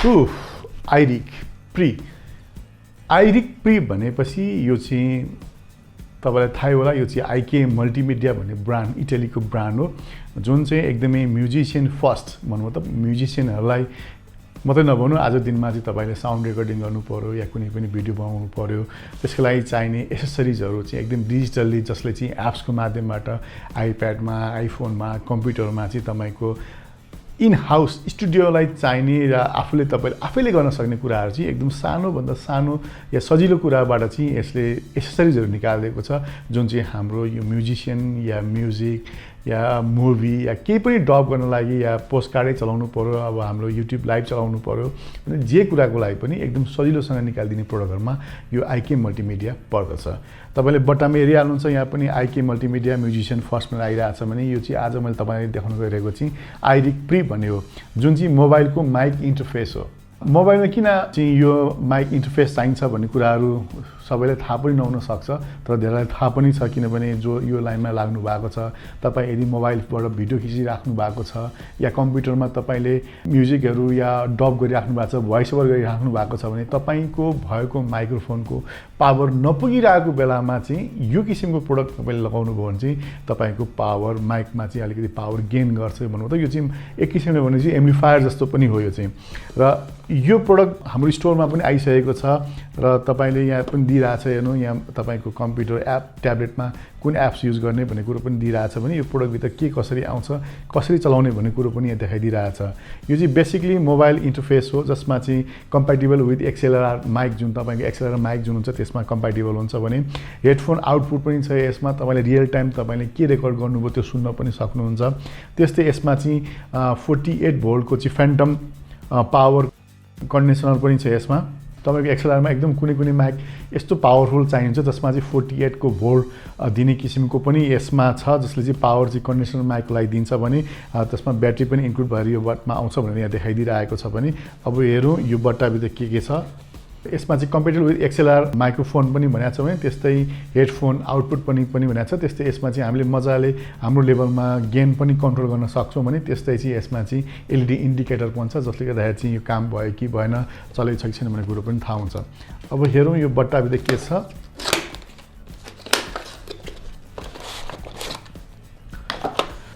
iRig pre iRig pre भनेपछि यो चाहिँ तपाईलाई थाहै होला यो चाहिँ आइके मल्टिमिडिया भन्ने ब्रान्ड इटालीको ब्रान्ड हो जुन चाहिँ एकदमै म्युजिशियन फर्स्ट भन्नु त म्युजिशियनहरुलाई मात्रै नभन्नु आज दिनमा चाहिँ तपाईले साउन्ड रेकर्डिङ गर्नु पर्यो या कुनै पनि भिडियो बनाउनु पर्यो त्यसको लागि चाहिने एसेसरिजहरु चाहिँ एकदम डिजिटल्ली जसले चाहिँ एप्सको माध्यमबाट आइप्याडमा आइफोनमा कम्प्युटरमा चाहिँ तपाईको इन हाउस स्टुडियोलाई चाहिने र आफैले गर्न सक्ने कुराहरु चाहिँ एकदम सानो भन्दा सानो या सजिलो कुराबाट चाहिँ यसले एसेसरिजहरु निकालेको छ जुन चाहिँ हाम्रो यो म्युजिशियन या म्युजिक या मुभी या केही पनि डब गर्न लागि या पोस्टकार्डै चलाउनु पर्यो अब हाम्रो युट्युब लाइभ चलाउनु पर्यो अनि जे कुराको लागि पनि एकदम सजिलोसँग निकाल्दिने प्रोडक्टहरुमा यो आइके मल्टिमिडिया पर्दछ तपाईले बट्टामा हेरिहाल्नुहुन्छ यहाँ पनि आइके मल्टिमिडिया म्युजिशियन फर्स्टमा आइरहेछ भने यो चाहिँ आज मैले तपाईलाई देखाउन गइरहेको चाहिँ iRig प्री भन्ने हो जुन चाहिँ मोबाइलको माइक इन्टरफेस हो मोबाइलमा किन चाहिँ यो माइक इन्टरफेस चाहिन्छ भन्ने कुराहरु सबैलाई थाहा पनि नहुन सक्छ तर धेरैलाई थाहा पनि छ किनभने जो यो लाइनमा लाग्नु भएको छ तपाई यदि मोबाइलबाट भिडियो खिचिराख्नु भएको छ या कम्प्युटरमा तपाईले म्युजिकहरु या डब गरिराख्नु भएको छ भोइस ओभर गरिराख्नु भएको छ भने तपाईको भएको माइक्रोफोनको पावर नपुगिरहेको बेलामा चाहिँ यो किसिमको प्रोडक्ट तपाईले लगाउनु भयो भने चाहिँ तपाईको पावर माइकमा चाहिँ अलिकति पावर गेन गर्छ भन्नु त यो चाहिँ एक किसिमले भने चाहिँ एम्प्लिफायर जस्तो पनि हो यो चाहिँ र यो प्रोडक्ट हाम्रो स्टोरमा पनि आइसकेको छ र तपाईले यहाँ पनि दिइराछ हेर्नु यहाँ तपाईको कम्प्युटर एप ट्याब्लेटमा कुन एप्स युज गर्ने भन्ने कुरो पनि दिइराछ भने यो प्रोडक्ट भित्र के कसरी आउँछ कसरी चलाउने भन्ने कुरो पनि यहाँ देखाइदिइराछ यो चाहिँ बेसिकली मोबाइल इन्टरफेस हो जसमा चाहिँ कम्प्याटिबल विथ एक्सएलआर माइक जुन तपाईको एक्सएलआर माइक जुन हुन्छ त्यसमा कम्प्याटिबल हुन्छ भने हेडफोन आउटपुट पनि छ यसमा तपाईले रियल टाइम तपाईले के रेकर्ड गर्नुभयो त्यो सुन्न पनि सक्नुहुन्छ त्यस्तै यसमा चाहिँ 48 भोल्टको चाहिँ फ्यान्टम पावर कन्डेन्सर पनि छ यसमा तपाईको एक्सएलआर मा एकदम कुनै माइक यस्तो पावरफुल चाहिन्छ जसमा चाहिँ 48 को भोल्ट दिने किसिमको पनि यसमा छ जसले चाहिँ पावर चाहिँ कन्डेन्सर माइकको लागि दिन्छ भने त्यसमा ब्याट्री पनि इन्क्लुड भएर यो बटमा आउँछ भनेर यहाँ देखाइदिइरहेको छ भने अब हेरौँ यो बट्टा भित्र के छ यसमा चाहिँ कम्प्याटिबल विथ एक्सएलआर माइक्रोफोन पनि भनेको छ भने त्यस्तै हेडफोन आउटपुट पनि भनेको छ त्यस्तै यसमा चाहिँ हामीले मजाले हाम्रो लेभलमा गेन पनि कन्ट्रोल गर्न सक्छौं भने त्यस्तै चाहिँ यसमा चाहिँ एलईडी इन्डिकेटर पनि छ जसले गर्दा चाहिँ यो काम भयो कि भएन चलेछ कि छैन भन्ने कुरो पनि थाहा हुन्छ अब हेरौँ यो बट्टा भित्र के छ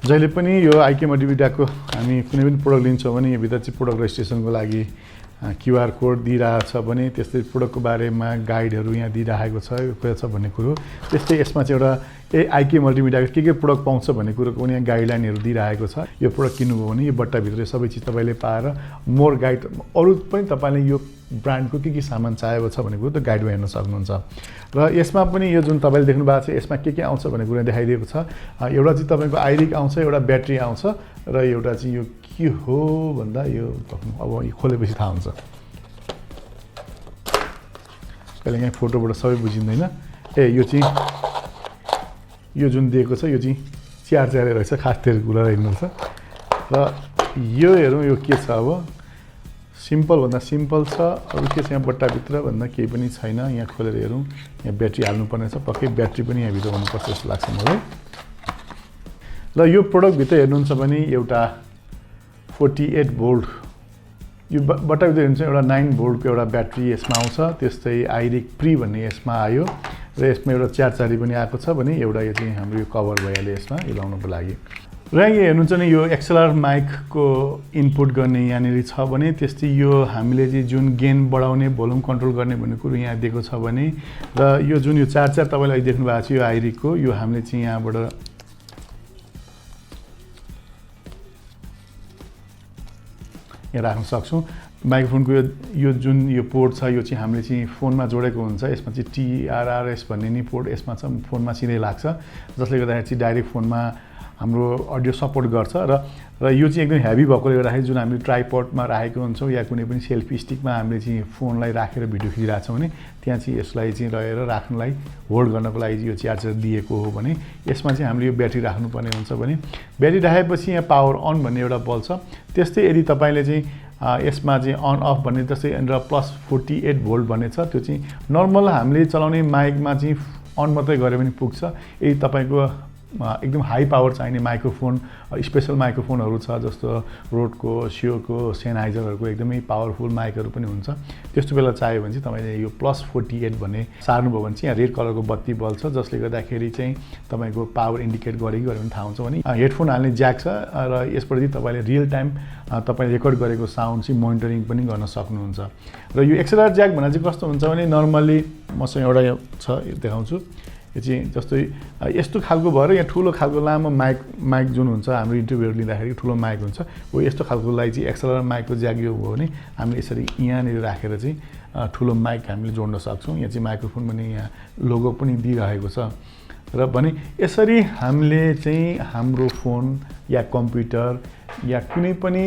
जहिले पनि यो आइके मल्टिमिडियाको हामी कुनै पनि प्रोडक्ट लिन्छौं भने यो भित्र चाहिँ प्रोडक्ट रेजिस्ट्रेसनको लागि क्यूआर कोड दिइरहेछ भने त्यस्तै प्रोडक्टको बारेमा गाइडहरु यहाँ दिइरहेको छ के छ भन्ने कुरो त्यस्तै यसमा चाहिँ एउटा आइके मल्टिमिडियाको के प्रोडक्ट पाउँछ भन्ने कुरोको पनि यहाँ गाइडलाइनहरु दिइरहेको छ यो प्रोडक्ट किन्नुभयो भने यो बट्टा भित्र सबै चीज तपाईले पाएर मोर गाइड अरु पनि तपाईले यो ब्रान्डको के सामान चाहिएको छ भन्ने कुरो त गाइडमा हेर्न सक्नुहुन्छ र यसमा पनि यो जुन तपाईले देख्नु भएको छ यसमा के आउँछ भन्ने कुरा देखाइदिएको छ एउटा चाहिँ तपाईको iRig आउँछ एउटा ब्याट्री आउँछ र एउटा चाहिँ यो के हो भन्दा यो अब यो खोलेपछि थाहा हुन्छ कहिले यहाँ फोटोबाट सबै बुझिँदैन यो चाहिँ यो जुन दिएको छ यो चाहिँ च्यारे रहेछ खास तेल गुला हेर्नुहुन्छ र यो हेरौँ यो के छ अब सिम्पल भन्दा सिम्पल छ अरु के छ यहाँ बट्टा भित्र भन्दा केही पनि छैन यहाँ खोलेर हेरौँ यहाँ ब्याट्री हाल्नु पर्ने छ पक्कै ब्याट्री पनि यहाँ भित्र हुनुपर्छ जस्तो लाग्छ मलाई ल यो प्रोडक्ट भित्र हेर्नुहुन्छ भने एउटा 48 भोल्ट यो बट्टा भित्र हेर्नुहुन्छ एउटा 9 भोल्टको एउटा ब्याट्री यसमा आउँछ त्यस्तै iRig प्री भन्ने यसमा आयो र यसमा एउटा चार्जरी पनि आएको छ भने एउटा यो चाहिँ हाम्रो यो कभर भइहाल्यो यसमा यो लाउनको लागि र यहाँ हेर्नुहुन्छ नि यो एक्सएलआर माइकको इनपुट गर्ने यहाँनिर छ भने त्यस्तै यो हामीले चाहिँ जुन गेन बढाउने भोल्युम कन्ट्रोल गर्ने भन्ने कुरो यहाँ दिएको छ भने र यो जुन यो चार्जर तपाईले अहिले देख्नु भएको छ यो iRig को यो हामीले चाहिँ यहाँबाट यहाँ राख्न सक्छौं माइक्रोफोनको यो जुन यो पोर्ट छ यो चाहिँ हामीले चाहिँ फोनमा जोडेको हुन्छ यसमा चाहिँ TRRS भन्ने नि पोर्ट यसमा छ फोनमा सिधै लाग्छ जसले गर्दा चाहिँ डाइरेक्ट फोनमा हाम्रो अडियो सपोर्ट गर्छ र यो चाहिँ एकदम हेभी भएकोले गर्दाखेरि जुन हामीले ट्राइपडमा राखेको हुन्छौं या कुनै पनि सेल्फी स्टिकमा हामीले चाहिँ फोनलाई राखेर भिडियो खिचिरहेछौं भने त्यहाँ चाहिँ यसलाई चाहिँ रहेर राख्नलाई होल्ड गर्नको लागि यो चार्जर दिएको हो भने यसमा चाहिँ हामीले यो ब्याट्री राख्नुपर्ने हुन्छ भने ब्याट्री राखेपछि यहाँ पावर अन भन्ने एउटा बल छ त्यस्तै यदि तपाईले चाहिँ यसमा चाहिँ अन अफ भन्ने जस्तै र प्लस 48 भोल्ट भन्ने छ त्यो चाहिँ नर्मल हामीले चलाउने माइकमा चाहिँ अन मात्रै गरे पनि पुग्छ यदि तपाईको एकदम हाई पावर चाहिने माइक्रोफोन स्पेसल माइक्रोफोनहरू छ जस्तो रोडको सियोको सेनहाइजरहरूको एकदमै पावरफुल माइकहरू पनि हुन्छ त्यस्तो बेला चाहियो भने चाहिँ तपाईँले यो +48 भन्ने सार्नुभयो भने चाहिँ यहाँ रेड कलरको बत्ती बल्छ जसले गर्दाखेरि चाहिँ तपाईँको पावर इन्डिकेट गरेको भने थाहा हुन्छ भने हेडफोन हाल्ने ज्याक छ र यसबाट चाहिँ तपाईँले रियल टाइम तपाईँले रेकर्ड गरेको साउन्ड चाहिँ मोनिटरिङ पनि गर्न सक्नुहुन्छ र यो एक्सएलआर ज्याक भन्दा चाहिँ कस्तो हुन्छ भने नर्मल्ली मसँग एउटा छ देखाउँछु यो चाहिँ जस्तै यस्तो खालको भएर यहाँ ठुलो खालको लामो माइक जुन हुन्छ हाम्रो इन्टरभ्यूहरू लिँदाखेरि ठुलो माइक हुन्छ हो यस्तो खालको लागि चाहिँ एक्सएलआर माइकको ज्याक यो हो भने हामीले यसरी यहाँनिर राखेर चाहिँ ठुलो माइक हामीले जोड्न सक्छौँ यहाँ चाहिँ माइक्रोफोन पनि यहाँ लोगो पनि दिइरहेको छ र भने यसरी हामीले चाहिँ हाम्रो फोन या कम्प्युटर या कुनै पनि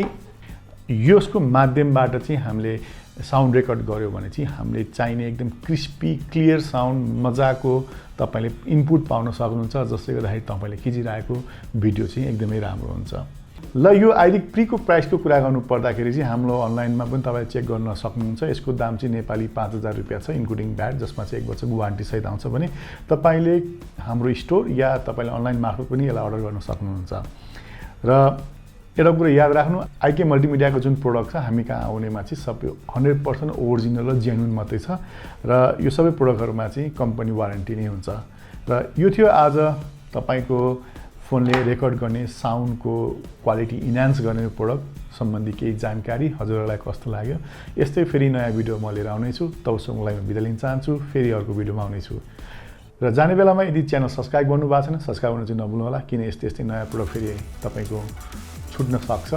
यसको माध्यमबाट चाहिँ हामीले साउन्ड रेकर्ड गर्यो भने चाहिँ हामीले चाहिने एकदम क्रिस्पी क्लियर साउन्ड मजाको तपाईँले इनपुट पाउन सक्नुहुन्छ जसले गर्दाखेरि तपाईँले खिचिरहेको भिडियो चाहिँ एकदमै राम्रो हुन्छ ल यो iRig प्रीको प्राइसको कुरा गर्नु पर्दाखेरि चाहिँ हाम्रो अनलाइनमा पनि तपाईँले चेक गर्न सक्नुहुन्छ यसको दाम चाहिँ नेपाली 5000 रुपियाँ छ इन्क्लुडिङ भ्याट जसमा चाहिँ 1 वर्षको वारेन्टी सहित आउँछ भने तपाईँले हाम्रो स्टोर या तपाईँले अनलाइन मार्फत पनि यसलाई अर्डर गर्न सक्नुहुन्छ र एउटा कुरा याद राख्नु आइके मल्टिमिडियाको जुन प्रोडक्ट छ हामी कहाँ आउनेमा चाहिँ सबै 100% ओरिजिनल र जेन्युन मात्रै छ र यो सबै प्रोडक्टहरूमा चाहिँ कम्पनी वारेन्टी नै हुन्छ र यो थियो आज तपाईँको फोनले रेकर्ड गर्ने साउन्डको क्वालिटी इन्हान्स गर्ने प्रोडक्ट सम्बन्धी केही जानकारी हजुरहरूलाई कस्तो लाग्यो यस्तै फेरि नयाँ भिडियो म लिएर आउनेछु तबसम्मलाई म बिदा लिन चाहन्छु फेरि अर्को भिडियोमा आउनेछु र जाने बेलामा यदि च्यानल सब्स्क्राइब गर्नु भएको छैन सब्स्क्राइब गर्नु चाहिँ नभुल्नु होला किन यस्तै नयाँ प्रोडक्ट फेरि तपाईँको छुट्न सक्छ